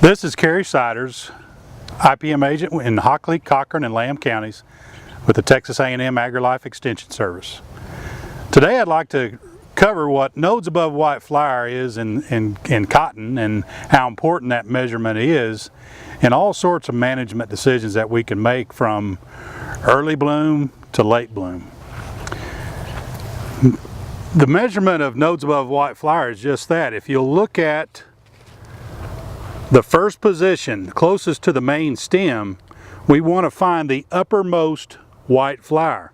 This is Kerry Siders, IPM agent in Hockley, Cochran, and Lamb counties with the Texas A&M AgriLife Extension Service. Today I'd like to cover what nodes above white flower is in cotton and how important that measurement is and all sorts of management decisions that we can make from early bloom to late bloom. The measurement of nodes above white flower is just that. If you'll look at the first position closest to the main stem, we want to find the uppermost white flower.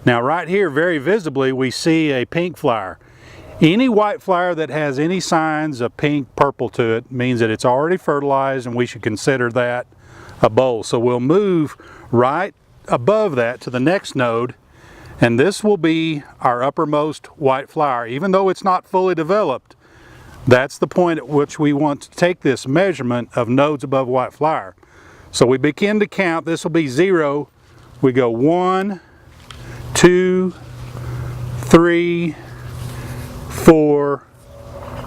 Now right here, very visibly, we see a pink flower. Any white flower that has any signs of pink, purple to it means that it's already fertilized and we should consider that a boll. So we'll move right above that to the next node, and this will be our uppermost white flower. Even though it's not fully developed, that's the point at which we want to take this measurement of nodes above white flower. So we begin to count. This will be 0. We go 1, 2, 3, 4,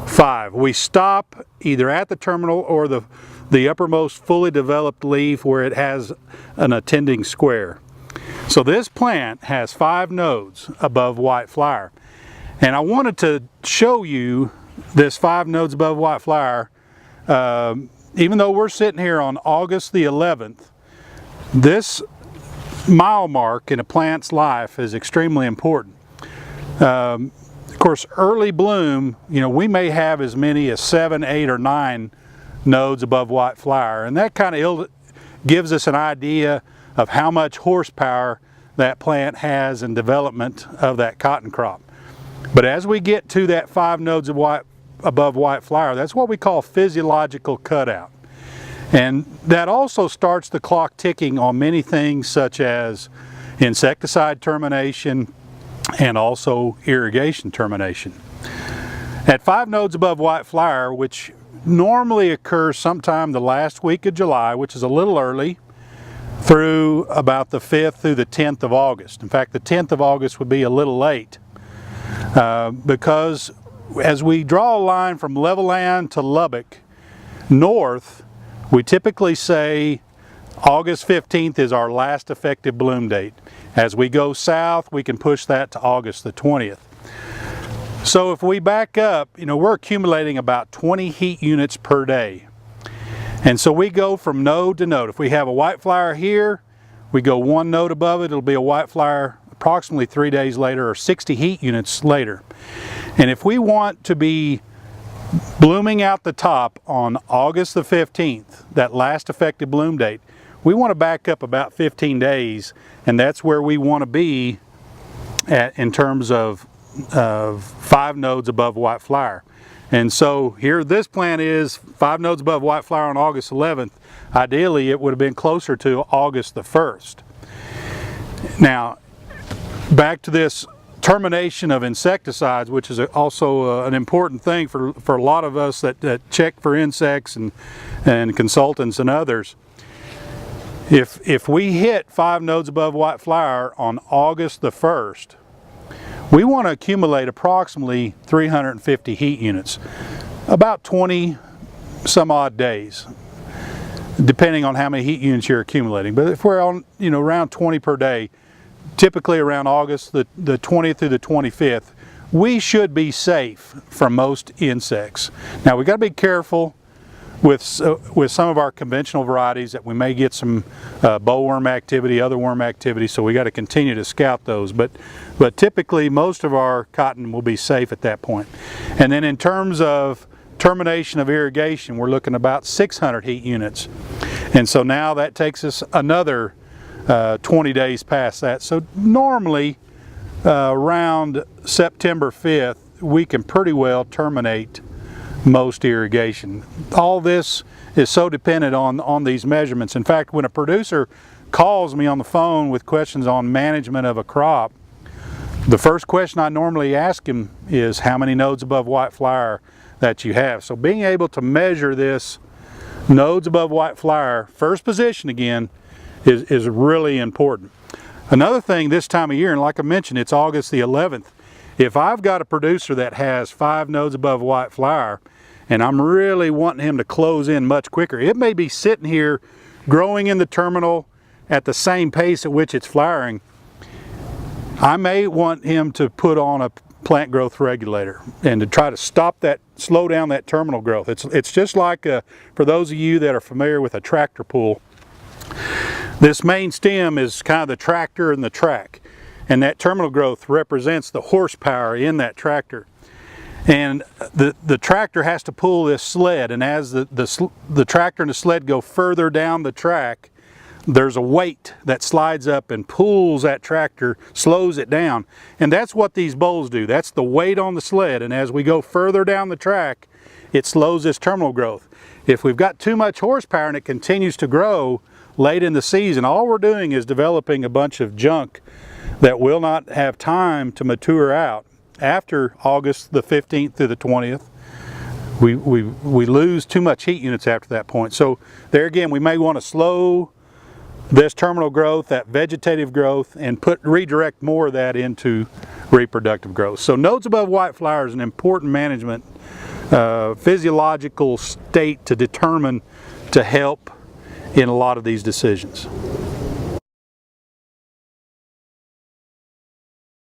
5. We stop either at the terminal or the uppermost fully developed leaf where it has an attending square. So this plant has 5 nodes above white flower. And I wanted to show you this 5 nodes above white flower. Even though we're sitting here on August the 11th, this mile mark in a plant's life is extremely important. Of course, early bloom, we may have as many as 7, 8, or 9 nodes above white flower, and that kind of gives us an idea of how much horsepower that plant has in development of that cotton crop. But as we get to that 5 nodes of above white flower, that's what we call physiological cutout. And that also starts the clock ticking on many things such as insecticide termination and also irrigation termination. At 5 nodes above white flower, which normally occurs sometime the last week of July, which is a little early, through about the 5th through the 10th of August. In fact, the 10th of August would be a little late because as we draw a line from Levelland to Lubbock north, we typically say August 15th is our last effective bloom date. As we go south, we can push that to August the 20th. So if we back up, we're accumulating about 20 heat units per day. And so we go from node to node. If we have a white flower here, we go 1 node above it, it'll be a white flower approximately 3 days later or 60 heat units later. And if we want to be blooming out the top on August the 15th, that last effective bloom date, we want to back up about 15 days, and that's where we want to be in terms of 5 nodes above white flower. And so here this plant is 5 nodes above white flower on August 11th. Ideally it would have been closer to August the 1st. Now back to this termination of insecticides, which is also an important thing for a lot of us that check for insects and consultants and others. If we hit 5 nodes above white flower on August the 1st, we want to accumulate approximately 350 heat units, about 20 some odd days, depending on how many heat units you're accumulating. But if we're on, around 20 per day, typically around August the 20th through the 25th, we should be safe from most insects. Now we got to be careful with some of our conventional varieties that we may get some bollworm activity, other worm activity, so we got to continue to scout those. But typically most of our cotton will be safe at that point. And then in terms of termination of irrigation, we're looking about 600 heat units. And so now that takes us another 20 days past that. So normally around September 5th, we can pretty well terminate most irrigation. All this is so dependent on these measurements. In fact, when a producer calls me on the phone with questions on management of a crop, the first question I normally ask him is how many nodes above white flower that you have. So being able to measure this nodes above white flower, first position again, is really important. Another thing this time of year, and like I mentioned, it's August the 11th, if I've got a producer that has 5 nodes above white flower and I'm really wanting him to close in much quicker. It may be sitting here growing in the terminal at the same pace at which it's flowering. I may want him to put on a plant growth regulator and to try to slow down that terminal growth. It's just like, for those of you that are familiar with a tractor pull, this main stem is kind of the tractor and the track, and that terminal growth represents the horsepower in that tractor. And the tractor has to pull this sled, and as the tractor and the sled go further down the track, there's a weight that slides up and pulls that tractor, slows it down. And that's what these bowls do. That's the weight on the sled, and as we go further down the track, it slows this terminal growth. If we've got too much horsepower and it continues to grow late in the season, all we're doing is developing a bunch of junk that will not have time to mature out. After August the 15th through the 20th, we lose too much heat units after that point. So there again, we may want to slow this terminal growth, that vegetative growth, and redirect more of that into reproductive growth. So nodes above white flower is an important management physiological state to determine, to help in a lot of these decisions.